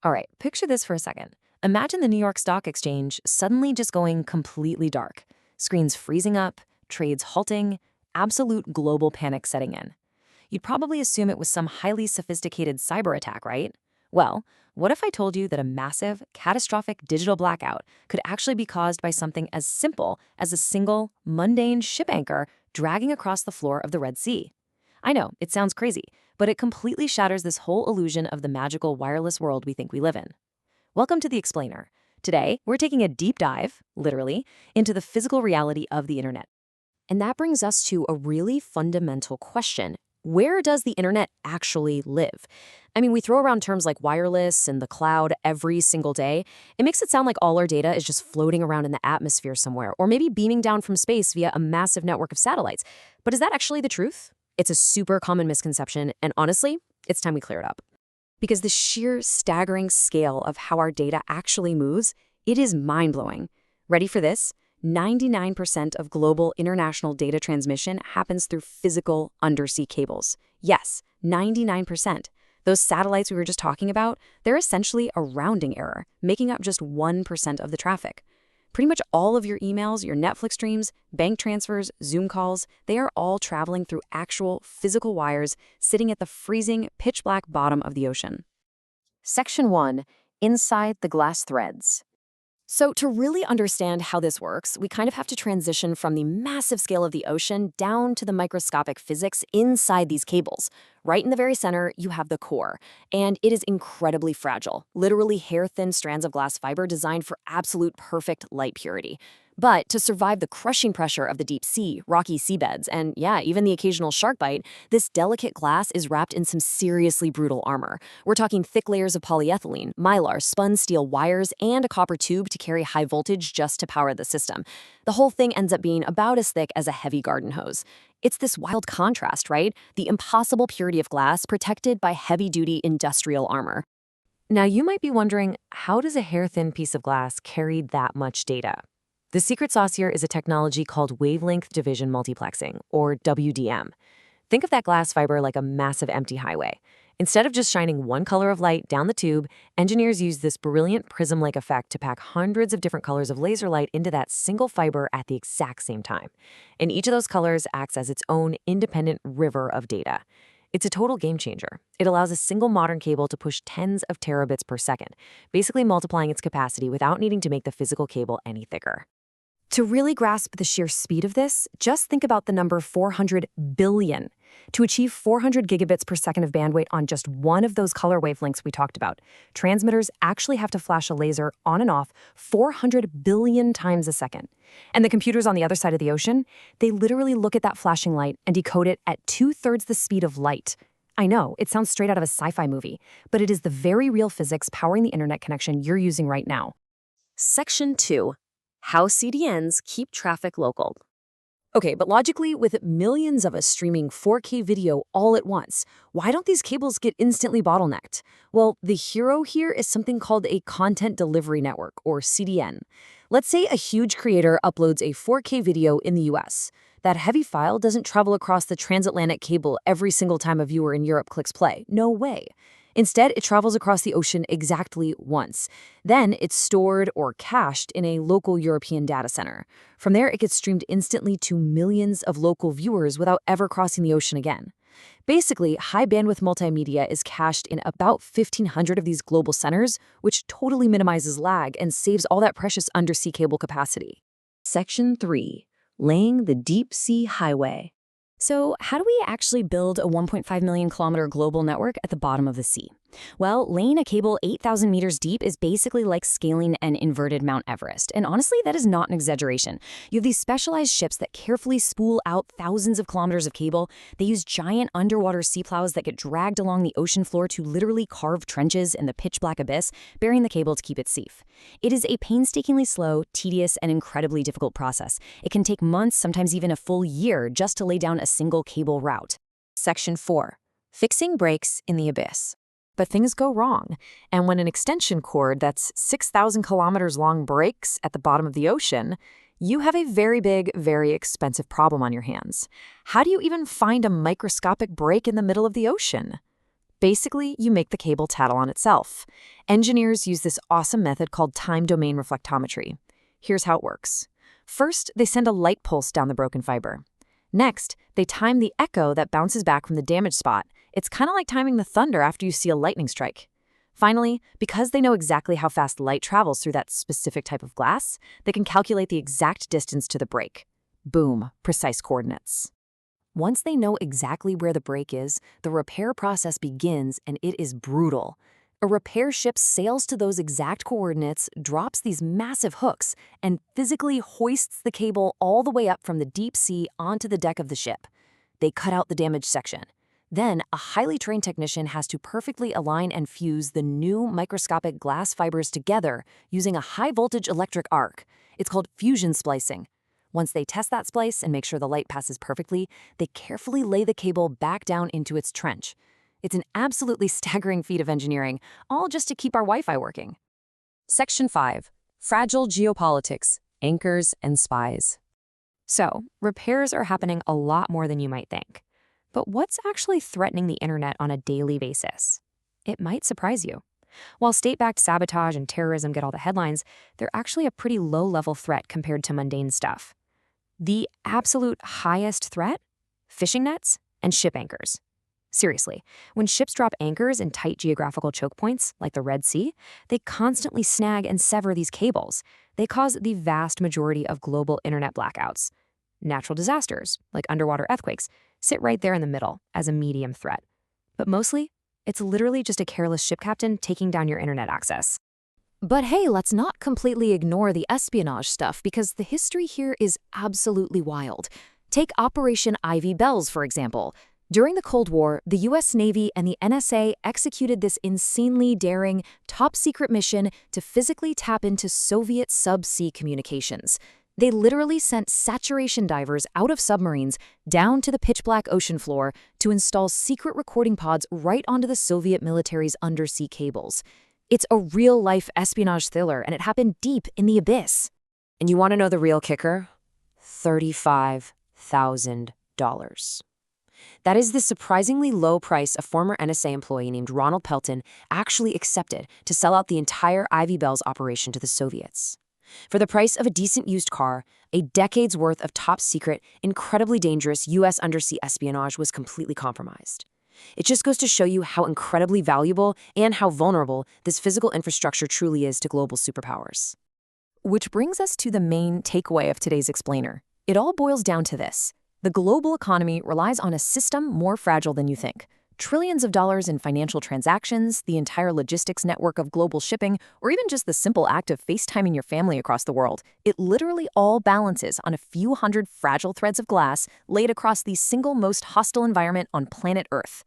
All right, picture this for a second. Imagine the New York Stock Exchange suddenly just going completely dark. Screens freezing up, trades halting, absolute global panic setting in. You'd probably assume it was some highly sophisticated cyber attack, right? Well, what if I told you that a massive, catastrophic digital blackout could actually be caused by something as simple as a single, mundane ship anchor dragging across the floor of the Red Sea? I know, it sounds crazy, but it completely shatters this whole illusion of the magical wireless world we think we live in. Welcome to The Explainer. Today, we're taking a deep dive, literally, into the physical reality of the internet. And that brings us to a really fundamental question. Where does the internet actually live? I mean, we throw around terms like wireless and the cloud every single day. It makes it sound like all our data is just floating around in the atmosphere somewhere, or maybe beaming down from space via a massive network of satellites. But is that actually the truth? It's a super common misconception, and honestly, it's time we clear it up. Because the sheer staggering scale of how our data actually moves, it is mind-blowing. Ready for this? 99% of global international data transmission happens through physical undersea cables. Yes, 99%. Those satellites we were just talking about, they're essentially a rounding error, making up just 1% of the traffic. Pretty much all of your emails, your Netflix streams, bank transfers, Zoom calls, they are all traveling through actual physical wires sitting at the freezing, pitch-black bottom of the ocean. Section 1. Inside the glass threads. So to really understand how this works, we kind of have to transition from the massive scale of the ocean down to the microscopic physics inside these cables. Right in the very center, you have the core, and it is incredibly fragile, literally hair-thin strands of glass fiber designed for absolute perfect light purity. But to survive the crushing pressure of the deep sea, rocky seabeds, and yeah, even the occasional shark bite, this delicate glass is wrapped in some seriously brutal armor. We're talking thick layers of polyethylene, mylar, spun steel wires, and a copper tube to carry high voltage just to power the system. The whole thing ends up being about as thick as a heavy garden hose. It's this wild contrast, right? The impossible purity of glass protected by heavy-duty industrial armor. Now, you might be wondering, how does a hair-thin piece of glass carry that much data? The secret sauce here is a technology called wavelength division multiplexing, or WDM. Think of that glass fiber like a massive empty highway. Instead of just shining one color of light down the tube, engineers use this brilliant prism-like effect to pack hundreds of different colors of laser light into that single fiber at the exact same time. And each of those colors acts as its own independent river of data. It's a total game changer. It allows a single modern cable to push tens of terabits per second, basically multiplying its capacity without needing to make the physical cable any thicker. To really grasp the sheer speed of this, just think about the number 400 billion. To achieve 400 gigabits per second of bandwidth on just one of those color wavelengths we talked about, transmitters actually have to flash a laser on and off 400 billion times a second. And the computers on the other side of the ocean, they literally look at that flashing light and decode it at 2/3 the speed of light. I know, it sounds straight out of a sci-fi movie, but it is the very real physics powering the internet connection you're using right now. Section 2. How CDNs keep traffic local. Okay, but logically, with millions of us streaming 4K video all at once, why don't these cables get instantly bottlenecked? Well, the hero here is something called a content delivery network, or CDN. Let's say a huge creator uploads a 4K video in the US. That heavy file doesn't travel across the transatlantic cable every single time a viewer in Europe clicks play. No way. Instead, it travels across the ocean exactly once. Then it's stored or cached in a local European data center. From there, it gets streamed instantly to millions of local viewers without ever crossing the ocean again. Basically, high-bandwidth multimedia is cached in about 1,500 of these global centers, which totally minimizes lag and saves all that precious undersea cable capacity. Section 3. Laying the Deep Sea Highway. So how do we actually build a 1.5 million kilometer global network at the bottom of the sea? Well, laying a cable 8,000 meters deep is basically like scaling an inverted Mount Everest. And honestly, that is not an exaggeration. You have these specialized ships that carefully spool out thousands of kilometers of cable. They use giant underwater sea plows that get dragged along the ocean floor to literally carve trenches in the pitch-black abyss, burying the cable to keep it safe. It is a painstakingly slow, tedious, and incredibly difficult process. It can take months, sometimes even a full year, just to lay down a single cable route. Section 4. Fixing breaks in the abyss. But things go wrong, and when an extension cord that's 6,000 kilometers long breaks at the bottom of the ocean, you have a very big, very expensive problem on your hands. How do you even find a microscopic break in the middle of the ocean? Basically, you make the cable tattle on itself. Engineers use this awesome method called time domain reflectometry. Here's how it works. First, they send a light pulse down the broken fiber. Next, they time the echo that bounces back from the damaged spot. It's kind of like timing the thunder after you see a lightning strike. Finally, because they know exactly how fast light travels through that specific type of glass, they can calculate the exact distance to the break. Boom, precise coordinates. Once they know exactly where the break is, the repair process begins, and it is brutal. A repair ship sails to those exact coordinates, drops these massive hooks, and physically hoists the cable all the way up from the deep sea onto the deck of the ship. They cut out the damaged section. Then, a highly trained technician has to perfectly align and fuse the new microscopic glass fibers together using a high-voltage electric arc. It's called fusion splicing. Once they test that splice and make sure the light passes perfectly, they carefully lay the cable back down into its trench. It's an absolutely staggering feat of engineering, all just to keep our Wi-Fi working. Section 5. Fragile Geopolitics, Anchors and Spies. So, repairs are happening a lot more than you might think. But what's actually threatening the internet on a daily basis? It might surprise you. While state-backed sabotage and terrorism get all the headlines, they're actually a pretty low-level threat compared to mundane stuff. The absolute highest threat? Fishing nets and ship anchors. Seriously, when ships drop anchors in tight geographical choke points, like the Red Sea, they constantly snag and sever these cables. They cause the vast majority of global internet blackouts. Natural disasters, like underwater earthquakes, sit right there in the middle as a medium threat. But mostly, it's literally just a careless ship captain taking down your internet access. But hey, let's not completely ignore the espionage stuff because the history here is absolutely wild. Take Operation Ivy Bells, for example. During the Cold War, the US Navy and the NSA executed this insanely daring, top-secret mission to physically tap into Soviet subsea communications. They literally sent saturation divers out of submarines down to the pitch-black ocean floor to install secret recording pods right onto the Soviet military's undersea cables. It's a real-life espionage thriller, and it happened deep in the abyss. And you want to know the real kicker? $35,000. That is the surprisingly low price a former NSA employee named Ronald Pelton actually accepted to sell out the entire Ivy Bells operation to the Soviets. For the price of a decent used car, a decade's worth of top-secret, incredibly dangerous U.S. undersea espionage was completely compromised. It just goes to show you how incredibly valuable and how vulnerable this physical infrastructure truly is to global superpowers. Which brings us to the main takeaway of today's explainer. It all boils down to this. The global economy relies on a system more fragile than you think. Trillions of dollars in financial transactions, the entire logistics network of global shipping, or even just the simple act of FaceTiming your family across the world. It literally all balances on a few hundred fragile threads of glass laid across the single most hostile environment on planet Earth.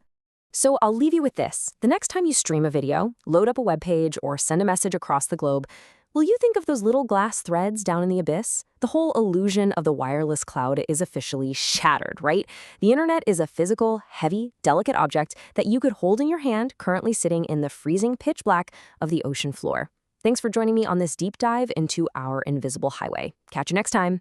So I'll leave you with this. The next time you stream a video, load up a web page, or send a message across the globe, will you think of those little glass threads down in the abyss? The whole illusion of the wireless cloud is officially shattered, right? The internet is a physical, heavy, delicate object that you could hold in your hand, currently sitting in the freezing pitch black of the ocean floor. Thanks for joining me on this deep dive into our invisible highway. Catch you next time.